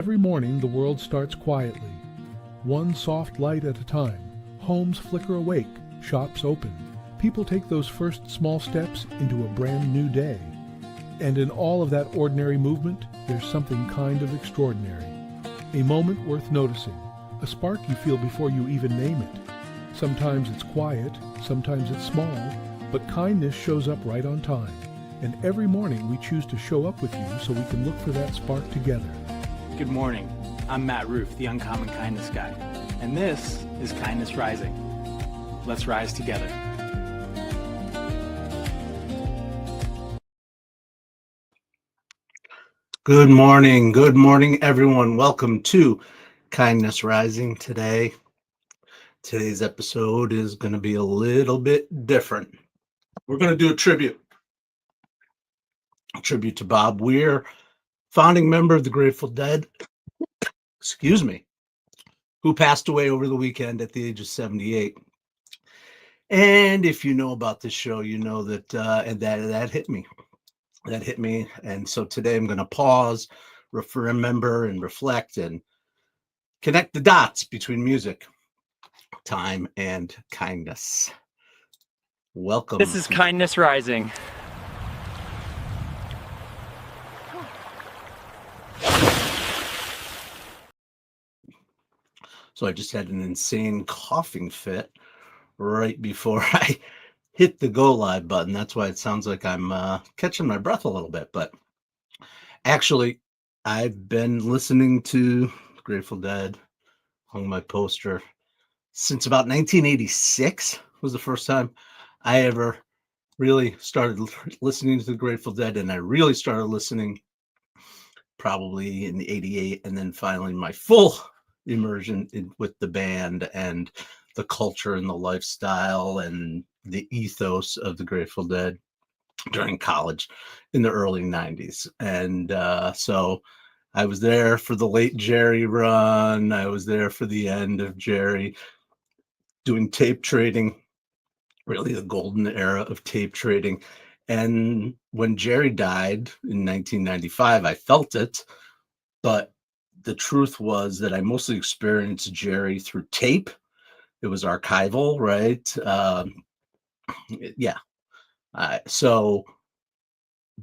Every morning the world starts quietly, one soft light at a time. Homes flicker awake, shops open. People take those first small steps into a brand new day. And in all of that ordinary movement, there's something kind of extraordinary. A moment worth noticing, a spark you feel before you even name it. Sometimes it's quiet, sometimes it's small, but kindness shows up right on time. And every morning we choose to show up with you so we can look for that spark together. Good morning. I'm Matt Roof, the Uncommon Kindness Guy, and this is Kindness Rising. Let's rise together. Good morning, everyone. Welcome to Kindness Rising today. Today's episode is going to be a little bit different. We're going to do a tribute to Bob Weir, founding member of the Grateful Dead, who passed away over the weekend at the age of 78. And if you know about this show, you know that and that hit me. That hit me. And so today I'm going to pause, remember and reflect and connect the dots between music, time, and kindness. Welcome. This is Kindness Rising. So I just had an insane coughing fit right before I hit the go live button. That's why it sounds like I'm catching my breath a little bit. But actually, I've been listening to Grateful Dead, hung my poster, since about 1986 was the first time I ever really started listening to the Grateful Dead. And I really started listening probably in 88. And then finally my full immersion with the band and the culture and the lifestyle and the ethos of the Grateful Dead during college in the early 90s. And so I was there for the late Jerry run. I was there for the end of Jerry, doing tape trading, really the golden era of tape trading. And when Jerry died in 1995, I felt it, but the truth was that I mostly experienced Jerry through tape. It was archival, right?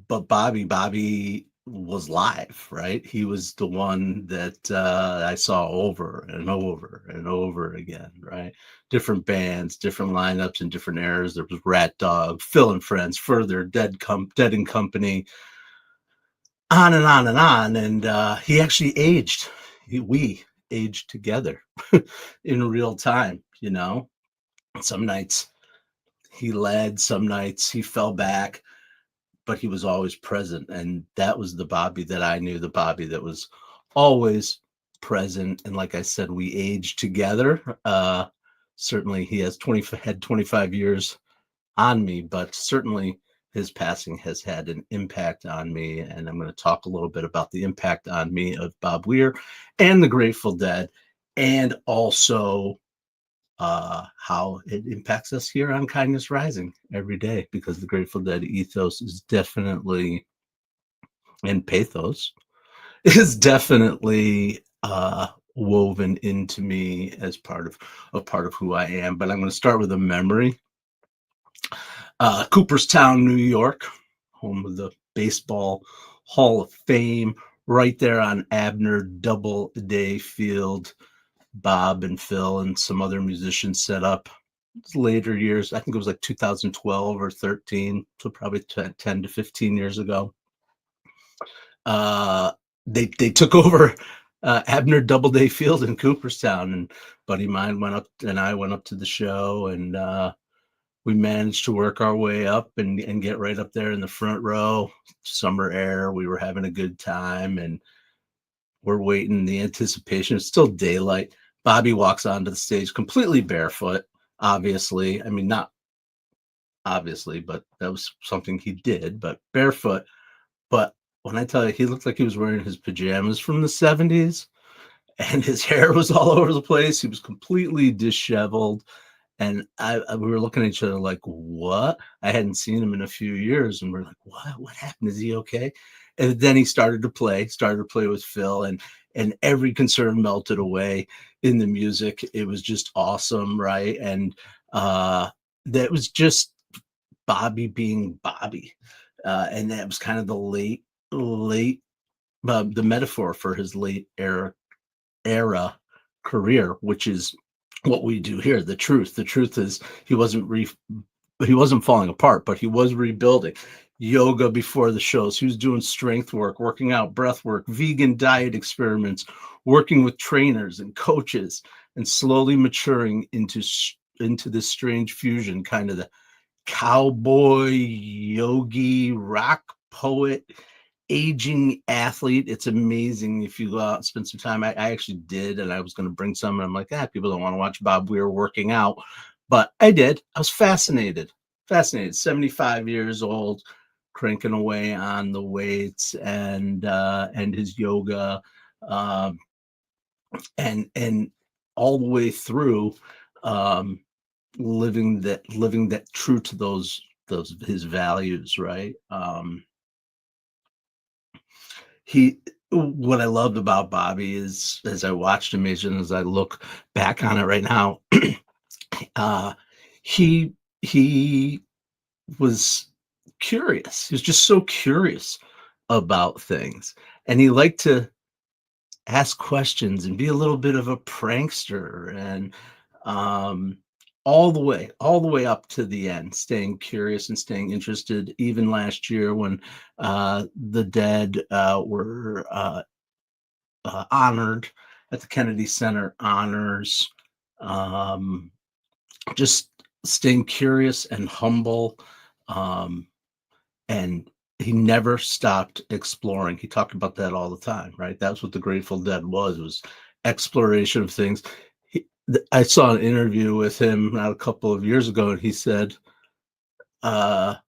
But Bobby was live, right? He was the one that I saw over and over and over again, right? Different bands, different lineups, and different eras. There was Rat Dog, Phil and Friends, Further, Dead and Company, on and on and on. And he actually aged. We aged together in real time, you know. Some nights he led, some nights he fell back, but he was always present. And that was the Bobby that I knew, the Bobby that was always present. And like I said, we aged together. Certainly he had 25 years on me, but certainly his passing has had an impact on me. And I'm going to talk a little bit about the impact on me of Bob Weir and the Grateful Dead, and also how it impacts us here on Kindness Rising every day, because the Grateful Dead ethos is definitely, and pathos is definitely woven into me as part of who I am. But I'm going to start with a memory. Cooperstown, New York, home of the Baseball Hall of Fame, right there on Abner Doubleday Field. Bob and Phil and some other musicians set up. Later years, I think it was like 2012 or 13, so probably 10 to 15 years ago. They took over Abner Doubleday Field in Cooperstown, and buddy of mine went up, and I went up to the show, and we managed to work our way up and get right up there in the front row. Summer air, we were having a good time, and we're waiting. The anticipation, it's still daylight. Bobby walks onto the stage completely barefoot, obviously. I mean, not obviously, but that was something he did, but barefoot. But when I tell you, he looked like he was wearing his pajamas from the 70s, and his hair was all over the place. He was completely disheveled. And we were looking at each other like, what? I hadn't seen him in a few years. And we're like, what happened? Is he okay? And then he started to play with Phil, and every concern melted away in the music. It was just awesome, right? And that was just Bobby being Bobby. And that was kind of the late the metaphor for his late era career, which is what we do here. The truth is he wasn't falling apart, but he was rebuilding. Yoga before the shows. He was doing strength work, working out, breath work, vegan diet experiments, working with trainers and coaches, and slowly maturing into this strange fusion, kind of the cowboy, yogi, rock poet, aging athlete. It's amazing if you go out and spend some time. I actually did, and I was going to bring some, and I'm like, people don't want to watch Bob Weir working out, but I did. I was fascinated. 75 years old, cranking away on the weights and his yoga, and all the way through, living that true to those his values, right? What I loved about Bobby is, as I watched him, as I look back on it right now, he was curious. He was just so curious about things, and he liked to ask questions and be a little bit of a prankster, and all the way up to the end, staying curious and staying interested. Even last year, when the Dead were honored at the Kennedy Center honors, just staying curious and humble, and he never stopped exploring. He talked about that all the time, right? That's what the Grateful Dead was exploration of things. I saw an interview with him not a couple of years ago, and he said, I'm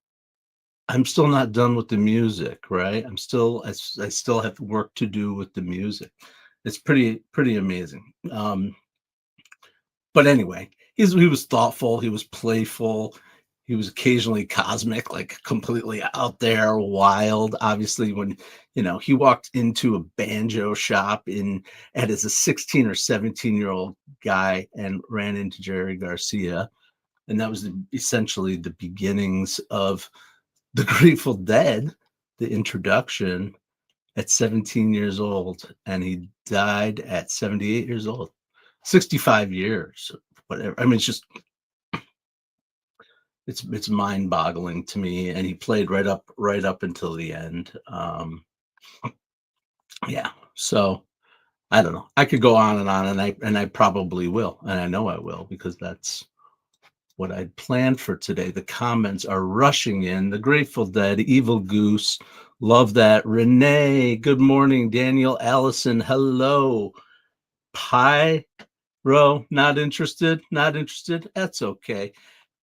still not done with the music, right? I still have work to do with the music. It's pretty amazing. But anyway, he was thoughtful, he was playful, he was occasionally cosmic, like completely out there, wild. Obviously, when he walked into a banjo shop as a 16 or 17-year-old guy and ran into Jerry Garcia, and that was essentially the beginnings of the Grateful Dead, the introduction at 17 years old, and he died at 78 years old. 65 years, whatever. I mean, it's mind-boggling to me, and he played right up until the end. Yeah, so I don't know. I could go on, and I probably will, and I know I will, because that's what I'd planned for today. The comments are rushing in. The Grateful Dead, Evil Goose, love that. Renee, good morning. Daniel Allison, hello. Pyro, not interested. That's okay.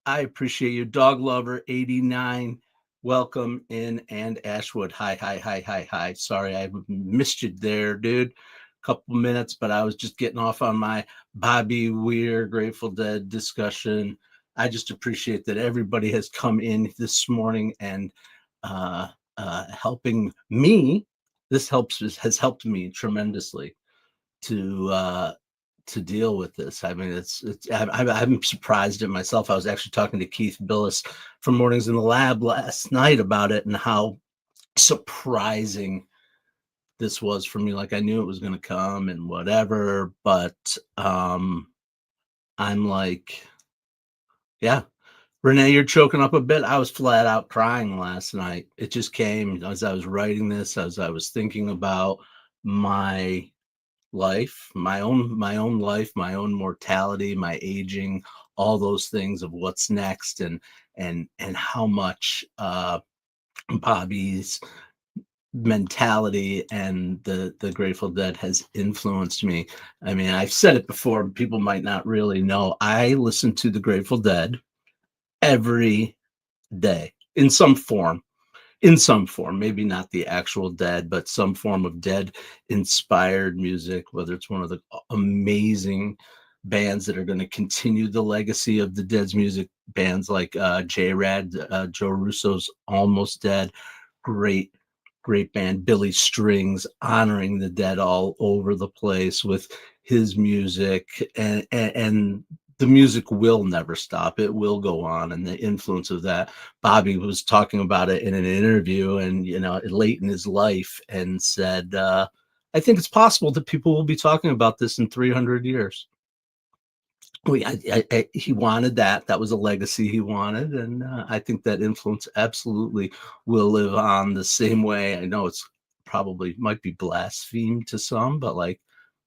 I appreciate you. Dog Lover 89, welcome in. And Ashwood, hi. Sorry, I missed you there, dude. Couple minutes, but I was just getting off on my Bobby Weir Grateful Dead discussion. I just appreciate that everybody has come in this morning and helping me. This has helped me tremendously to deal with this. I mean, I'm surprised at myself. I was actually talking to Keith Billis from Mornings in the Lab last night about it, and how surprising this was for me. Like, I knew it was going to come and whatever, but I'm like, yeah, Renee, you're choking up a bit. I was flat out crying last night. It just came as I was writing this, as I was thinking about my life, my own life, my own mortality, my aging, all those things of what's next, and how much Bobby's mentality and the Grateful Dead has influenced me. I mean, I've said it before, people might not really know. I listen to the Grateful Dead every day in some form, maybe not the actual Dead, but some form of Dead inspired music, whether it's one of the amazing bands that are going to continue the legacy of the Dead's music, bands like J-Rad, Joe Russo's Almost Dead, great great band, Billy Strings, honoring the dead all over the place with his music, and the music will never stop. It will go on, and the influence of that. Bobby was talking about it in an interview, and late in his life, and said, "I think it's possible that people will be talking about this in 300 years." He wanted that. That was a legacy he wanted, and I think that influence absolutely will live on the same way. I know it's probably might be blaspheme to some, but like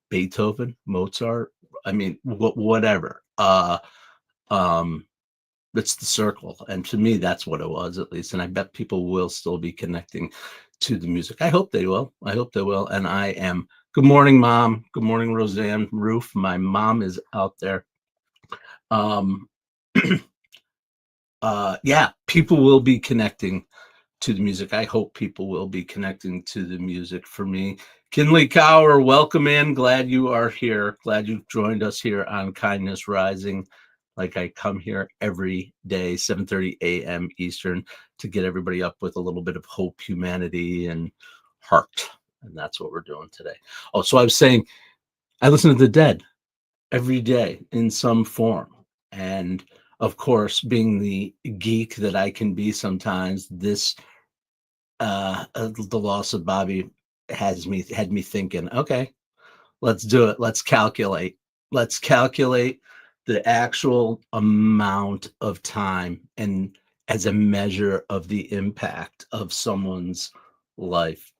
Beethoven, Mozart, I mean, whatever. It's the circle, and to me, that's what it was, at least. And I bet people will still be connecting to the music. I hope they will. I hope they will. And I am. Good morning, Mom. Good morning, Roseanne Roof. My mom is out there. Um, yeah, people will be connecting to the music. I hope people will be connecting to the music. For me, Kinley Cower, welcome in. Glad you are here. Glad you've joined us here on Kindness Rising. Like, I come here every day, 7:30 a.m. Eastern, to get everybody up with a little bit of hope, humanity, and heart. And that's what we're doing today. Oh, so I was saying, I listen to the Dead every day in some form. And of course, being the geek that I can be sometimes, the loss of Bobby had me thinking, okay, let's do it. Let's calculate. Let's calculate the actual amount of time, and as a measure of the impact of someone's life.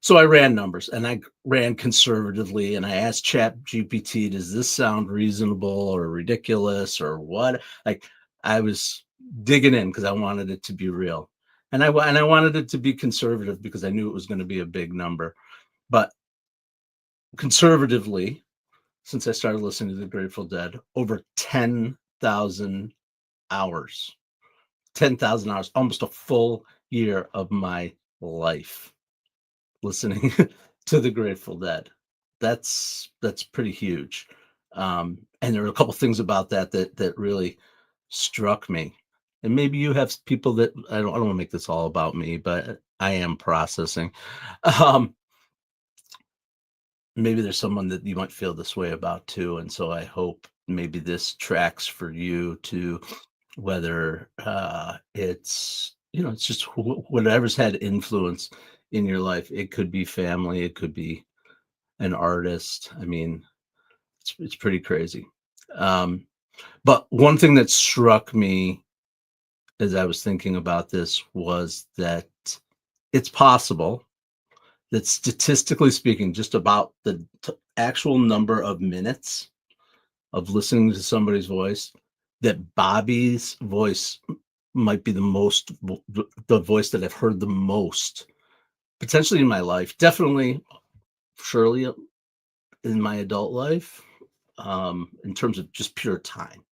So I ran numbers, and I ran conservatively, and I asked Chat GPT, does this sound reasonable or ridiculous or what? Like, I was digging in because I wanted it to be real. And I wanted it to be conservative because I knew it was going to be a big number. But conservatively, since I started listening to the Grateful Dead, over 10,000 hours. 10,000 hours, almost a full year of my life listening to the Grateful Dead. That's pretty huge. And there are a couple things about that really struck me. And maybe you have people that I don't want to make this all about me, but I am processing. Um, Maybe there's someone that you might feel this way about too. And so I hope maybe this tracks for you too, whether it's it's just whatever's had influence in your life. It could be family, it could be an artist. I mean, it's pretty crazy. But one thing that struck me as I was thinking about this was that it's possible that, statistically speaking, just about the actual number of minutes of listening to somebody's voice, that Bobby's voice might be the voice that I've heard the most, potentially in my life. Definitely, surely in my adult life, in terms of just pure time.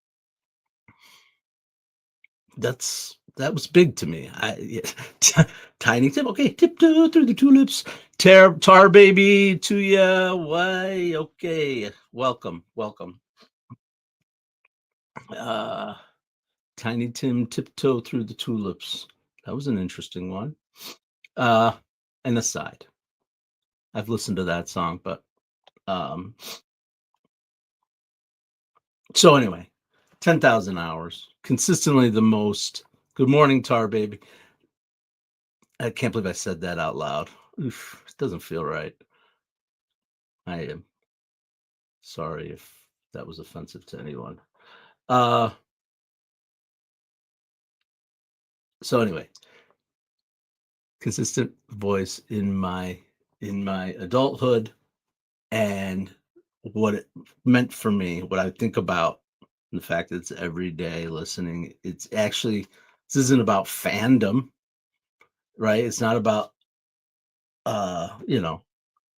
That was big to me. Tiny Tim, okay, tiptoe through the tulips, tar baby to ya. Why? Okay, welcome. Tiny Tim, tiptoe through the tulips. That was an interesting one. An aside, I've listened to that song, but so anyway, 10,000 hours, consistently the most. Good morning, tar baby. I can't believe I said that out loud. Oof, it doesn't feel right. I am sorry if that was offensive to anyone. So anyway, consistent voice in my adulthood, and what it meant for me, what I think about the fact that it's every day listening. It's actually, this isn't about fandom, right? It's not about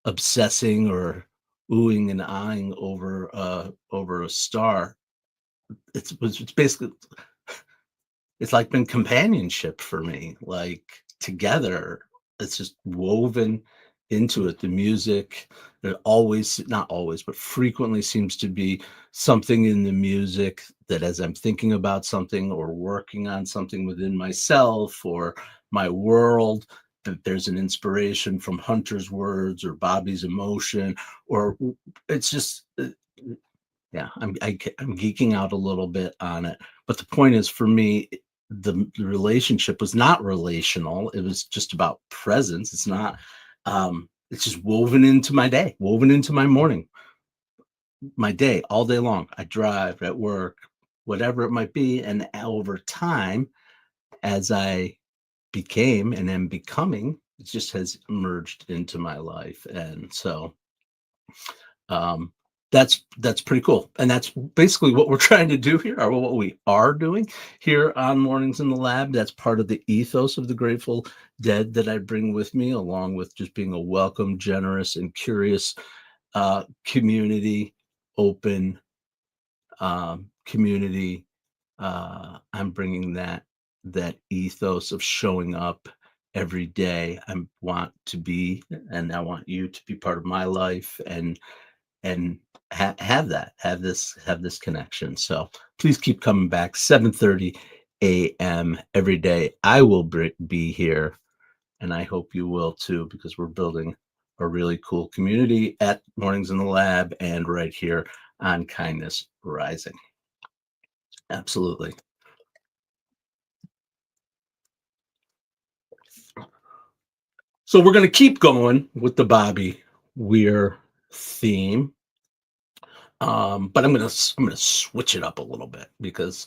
obsessing or oohing and eyeing over a star. It's basically, it's like been companionship for me, like together. It's just woven into it. The music, it always, not always, but frequently seems to be something in the music that, as I'm thinking about something or working on something within myself or my world, there's an inspiration from Hunter's words or Bobby's emotion, or it's just yeah, I'm geeking out a little bit on it. But the point is, for me, the relationship was not relational. It was just about presence. It's not. It's just woven into my day, woven into my morning, my day, all day long. I drive at work, whatever it might be, and over time, as I became and am becoming, it just has emerged into my life. And so um that's pretty cool, and that's basically what we're trying to do here, or what we are doing here on Mornings in the Lab. That's part of the ethos of the Grateful Dead that I bring with me, along with just being a welcome, generous, and curious community, open community. I'm bringing that ethos of showing up every day. I want to be, and I want you to be part of my life, and have this connection. So please keep coming back. 7:30 a.m. every day. I will be here, and I hope you will too, because we're building a really cool community at Mornings in the Lab and right here on Kindness Rising. Absolutely. So we're going to keep going with the Bobby Weir theme. But I'm gonna switch it up a little bit, because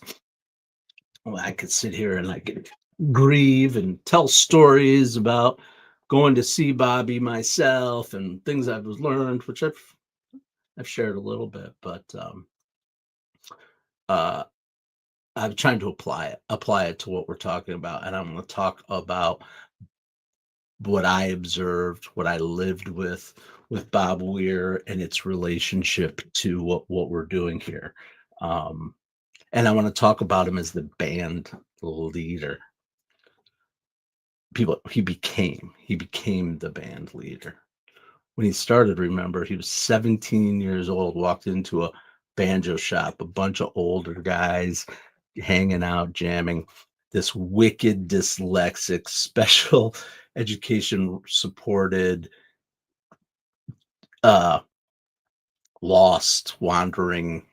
I could sit here and I could grieve and tell stories about going to see Bobby myself and things I've learned, which I've shared a little bit, but uh, I'm trying to apply it to what we're talking about, and I'm going to talk about what I observed, what I lived with Bob Weir and its relationship to what we're doing here. And I want to talk about him as the band leader. He became the band leader. When he started, remember, he was 17 years old, walked into a banjo shop, a bunch of older guys hanging out, jamming. This wicked dyslexic, special education supported, lost, wandering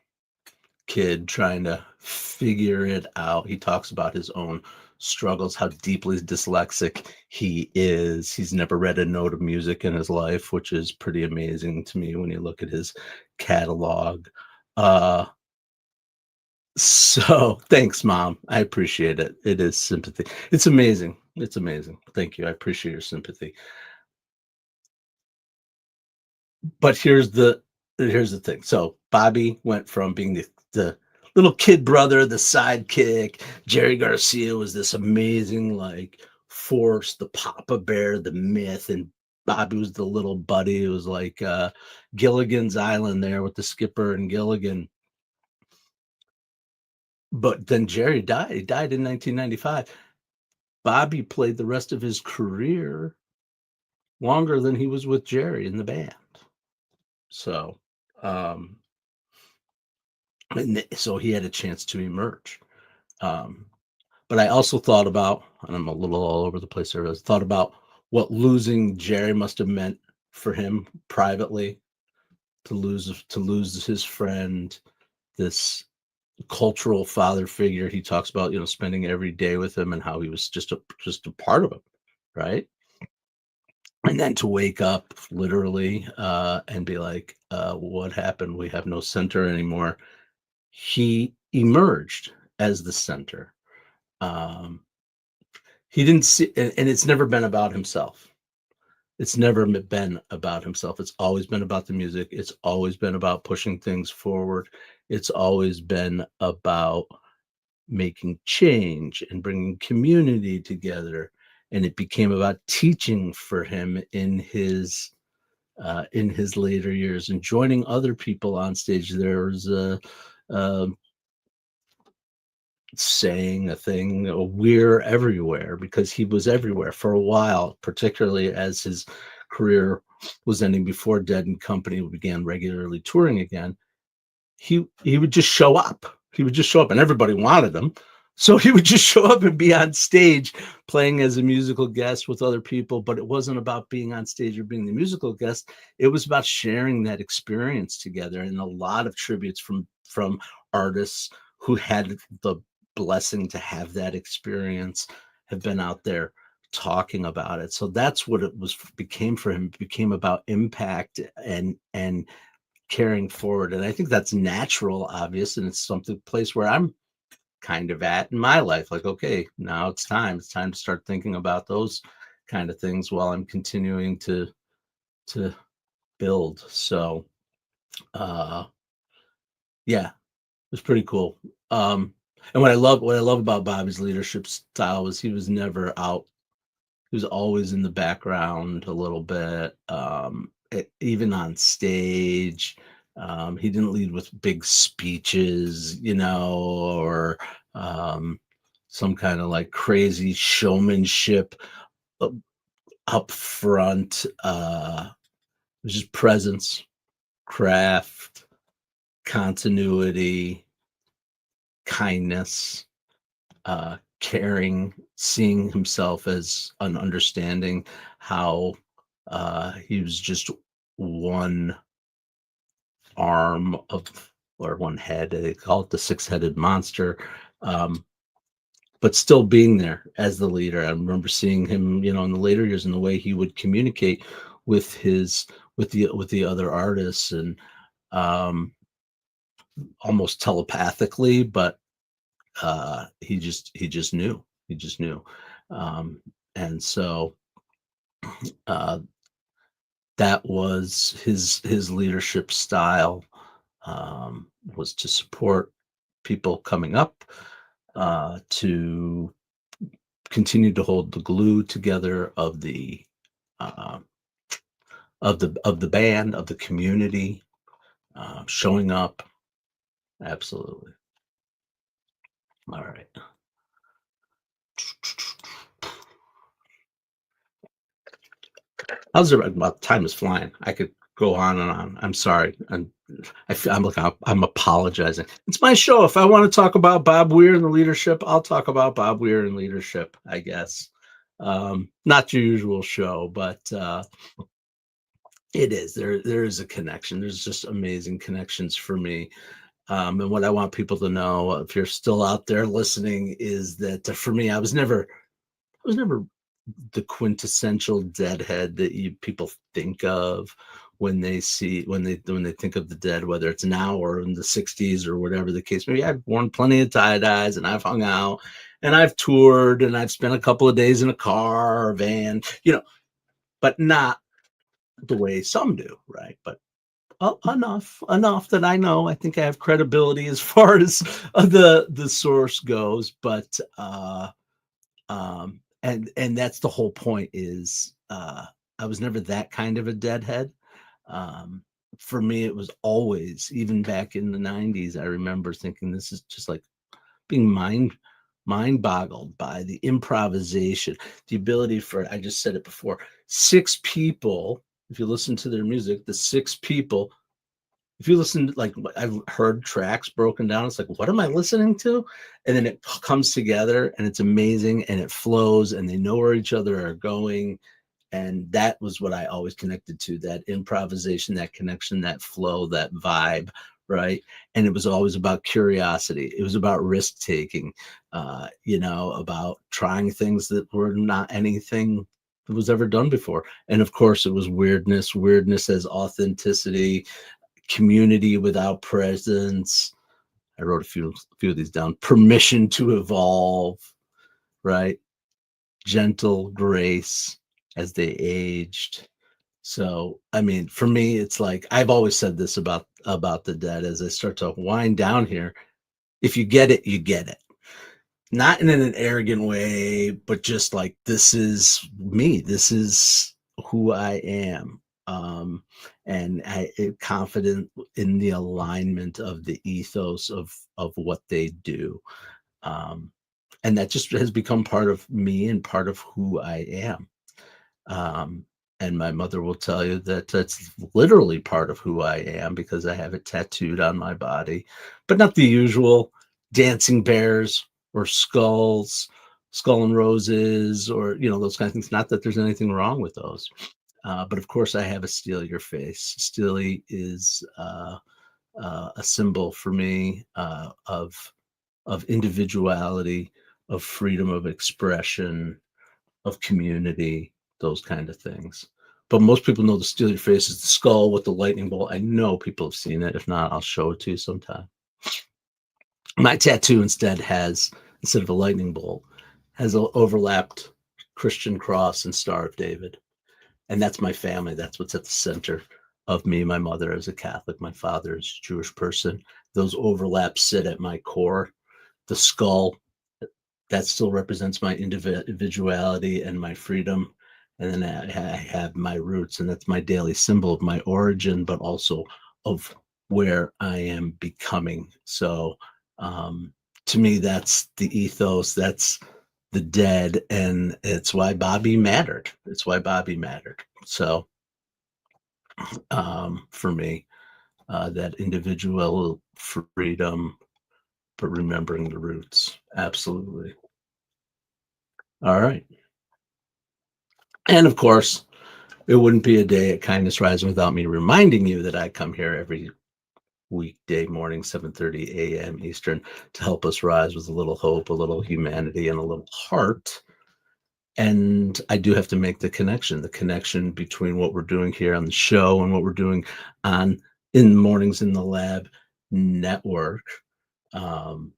kid trying to figure it out. He talks about his own struggles, how deeply dyslexic he is. He's never read a note of music in his life, which is pretty amazing to me when you look at his catalog. So thanks, Mom. I appreciate it. It is sympathy. It's amazing. It's amazing. Thank you. I appreciate your sympathy. But here's the thing. So Bobby went from being the little kid brother, the sidekick. Jerry Garcia was this amazing like force, the Papa Bear, the myth, and Bobby was the little buddy. It was like Gilligan's Island there with the skipper and Gilligan. But then Jerry died. He died in 1995. Bobby played the rest of his career longer than he was with Jerry in the band. So, and so he had a chance to emerge. But I also thought about, and I'm a little all over the place here, I thought about what losing Jerry must have meant for him privately, to lose his friend, this cultural father figure. He talks about, spending every day with him and how he was just a part of him, right? And then to wake up literally and be like, what happened? We have no center anymore. He emerged as the center. He didn't see, and it's never been about himself. It's never been about himself. It's always been about the music. It's always been about pushing things forward. It's always been about making change and bringing community together. And it became about teaching for him in his later years and joining other people on stage. There was saying a thing, a Weir Everywhere, because he was everywhere for a while, particularly as his career was ending before Dead and Company began regularly touring again. He would just show up. He would just show up, and everybody wanted him, So he would just show up and be on stage playing as a musical guest with other people, but it wasn't about being on stage or being the musical guest. It was about sharing that experience together. And a lot of tributes from artists who had the blessing to have that experience have been out there talking about it. So that's what it became for him. It became about impact and carrying forward. And I think that's natural, obvious, and it's something place where I'm kind of at in my life. Like, okay, now it's time to start thinking about those kind of things while I'm continuing to build. So yeah, it was pretty cool. And what I love about Bobby's leadership style was he was never out. He was always in the background a little bit, even on stage. He didn't lead with big speeches, or some kind of like crazy showmanship up front. It was just presence, craft, continuity, kindness, caring, seeing himself as an understanding how he was just one arm of, or one head, they call it the six-headed monster, but still being there as the leader. I remember seeing him, in the later years, and the way he would communicate with the other artists, and almost telepathically, but he just knew. And so that was his leadership style, was to support people coming up, to continue to hold the glue together of the band, of the community, showing up. Absolutely. All right. How's it about? Time is flying. I could go on and on. I'm sorry. I'm apologizing. It's my show. If I want to talk about Bob Weir and the leadership, I'll talk about Bob Weir and leadership, I guess. Not your usual show, but it is. There is a connection. There's just amazing connections for me. And what I want people to know, if you're still out there listening, is that for me, I was never the quintessential deadhead that people think of when they think of the Dead, whether it's now or in the 60s or whatever the case may be. I've worn plenty of tie-dyes, and I've hung out, and I've toured, and I've spent a couple of days in a car or van, but not the way some do, right? But enough that I know, I think I have credibility as far as the source goes. But and that's the whole point, is I was never that kind of a deadhead. For me, it was always, even back in the 90s, I remember thinking this is just like being mind boggled by the improvisation, the ability for, I just said it before, 6 people. If you listen to their music, the 6 people, if you listen, like, I've heard tracks broken down, it's like, what am I listening to? And then it comes together, and it's amazing, and it flows, and they know where each other are going. And that was what I always connected to, that improvisation, that connection, that flow, that vibe, right? And it was always about curiosity. It was about risk taking, about trying things that were not anything that was ever done before. And of course, it was weirdness as authenticity, community without presence. I wrote a few of these down. Permission to evolve, right? Gentle grace as they aged. So, I mean, for me, it's like, I've always said this about the Dead as I start to wind down here. If you get it, you get it. Not in an arrogant way, but just like, this is me. This is who I am. And I confident in the alignment of the ethos of what they do. And that just has become part of me and part of who I am. And my mother will tell you that that's literally part of who I am, because I have it tattooed on my body, but not the usual dancing bears, or skulls, skull and roses, or those kind of things. Not that there's anything wrong with those, but of course I have a steal your face. Steely is a symbol for me of individuality, of freedom of expression, of community, those kind of things. But most people know the steal your face is the skull with the lightning bolt. I know people have seen it. If not, I'll show it to you sometime. My tattoo instead of a lightning bolt, has an overlapped Christian cross and Star of David. And that's my family. That's what's at the center of me. My mother is a Catholic. My father is a Jewish person. Those overlaps sit at my core. The skull, that still represents my individuality and my freedom. And then I have my roots, and that's my daily symbol of my origin, but also of where I am becoming. So to me, that's the ethos, that's the dead, and it's why Bobby mattered. It's why Bobby mattered. So for me, that individual freedom, but remembering the roots. Absolutely. All right. And of course, it wouldn't be a day at Kindness Rising without me reminding you that I come here every weekday morning, 7:30 a.m. Eastern, to help us rise with a little hope, a little humanity, and a little heart. And I do have to make the connection between what we're doing here on the show and what we're doing in the Mornings in the Lab network, and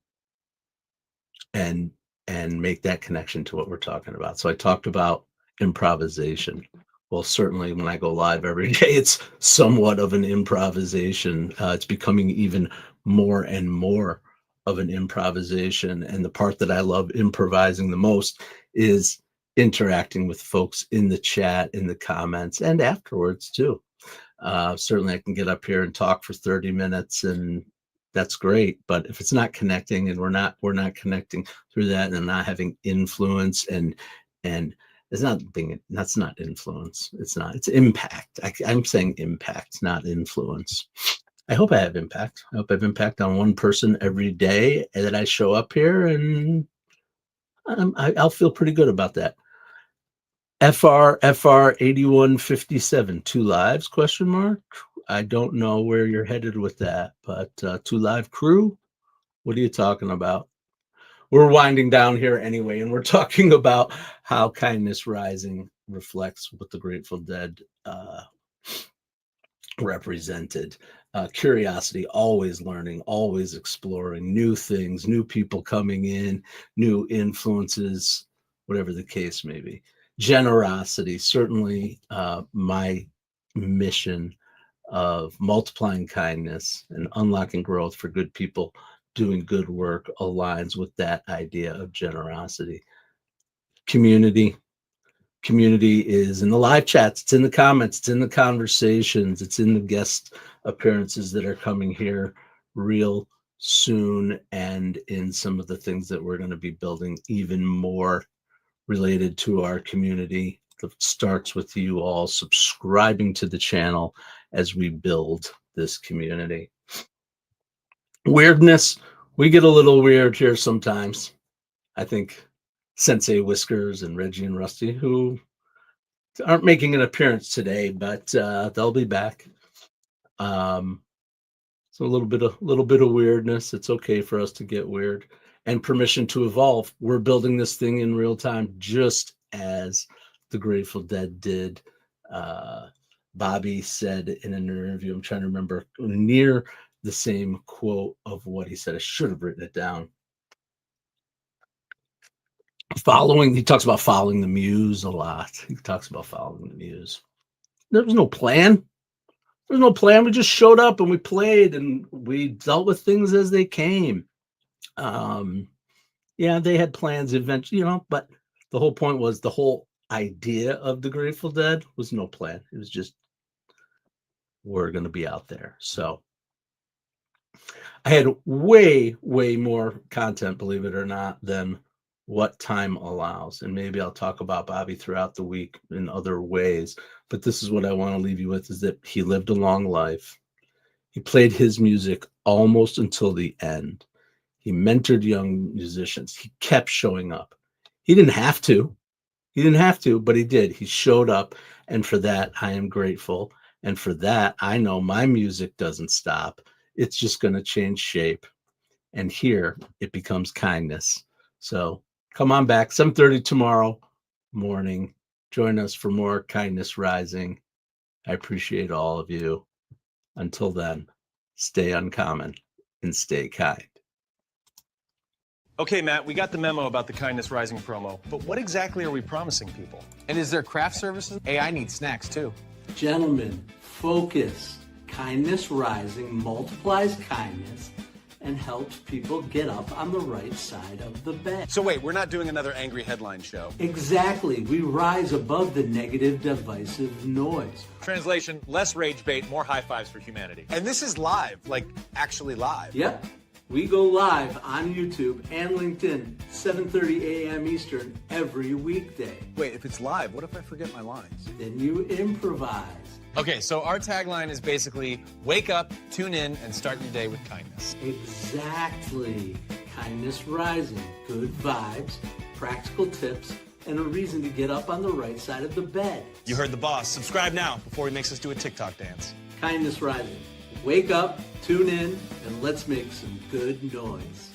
make that connection to what we're talking about. So I talked about improvisation. Well, certainly when I go live every day, it's somewhat of an improvisation. It's becoming even more and more of an improvisation. And the part that I love improvising the most is interacting with folks in the chat, in the comments, and afterwards too. Certainly I can get up here and talk for 30 minutes, and that's great. But if it's not connecting, and we're not connecting through that, and not having influence, and that's not influence. It's impact. I'm saying impact, not influence. I hope I have impact. I hope I have impact on one person every day that I show up here, and I'll feel pretty good about that. FR 8157, 2 lives, question mark. I don't know where you're headed with that, but 2 live crew, what are you talking about? We're winding down here anyway, and we're talking about how Kindness Rising reflects what the Grateful Dead represented. Curiosity, always learning, always exploring new things, new people coming in, new influences, whatever the case may be. Generosity, certainly my mission of multiplying kindness and unlocking growth for good people doing good work aligns with that idea of generosity. Community is in the live chats, it's in the comments, it's in the conversations, it's in the guest appearances that are coming here real soon, and in some of the things that we're going to be building even more related to our community. It starts with you all subscribing to the channel as we build this community. Weirdness, we get a little weird here sometimes. I think Sensei Whiskers and Reggie and Rusty, who aren't making an appearance today, but they'll be back. So a little bit of weirdness. It's okay for us to get weird, and permission to evolve. We're building this thing in real time, just as the Grateful Dead did. Bobby said in an interview, I'm trying to remember, near the same quote of what he said. I should have written it down. He talks about following the muse a lot. He talks about following the muse. There was no plan. There's no plan. We just showed up and we played and we dealt with things as they came. Yeah, they had plans eventually, but the whole point was, the whole idea of the Grateful Dead was no plan. It was just, we're going to be out there. So I had way, way more content, believe it or not, than what time allows. And maybe I'll talk about Bobby throughout the week in other ways. But this is what I want to leave you with, is that he lived a long life. He played his music almost until the end. He mentored young musicians. He kept showing up. He didn't have to. He didn't have to, but he did. He showed up. And for that, I am grateful. And for that, I know my music doesn't stop. It's just going to change shape. And here it becomes kindness. So come on back, 7:30 tomorrow morning. Join us for more Kindness Rising. I appreciate all of you. Until then, stay uncommon and stay kind. Okay, Matt, we got the memo about the Kindness Rising promo, but what exactly are we promising people? And is there craft services? Hey, I need snacks too. Gentlemen, focus. Kindness Rising multiplies kindness and helps people get up on the right side of the bed. So wait, we're not doing another angry headline show. Exactly. We rise above the negative, divisive noise. Translation, less rage bait, more high fives for humanity. And this is live, like actually live. Yep. We go live on YouTube and LinkedIn, 7:30 a.m. Eastern every weekday. Wait, if it's live, what if I forget my lines? Then you improvise. Okay, so our tagline is basically wake up, tune in, and start your day with kindness. Exactly. Kindness Rising. Good vibes, practical tips, and a reason to get up on the right side of the bed. You heard the boss. Subscribe now before he makes us do a TikTok dance. Kindness Rising. Wake up, tune in, and let's make some good noise.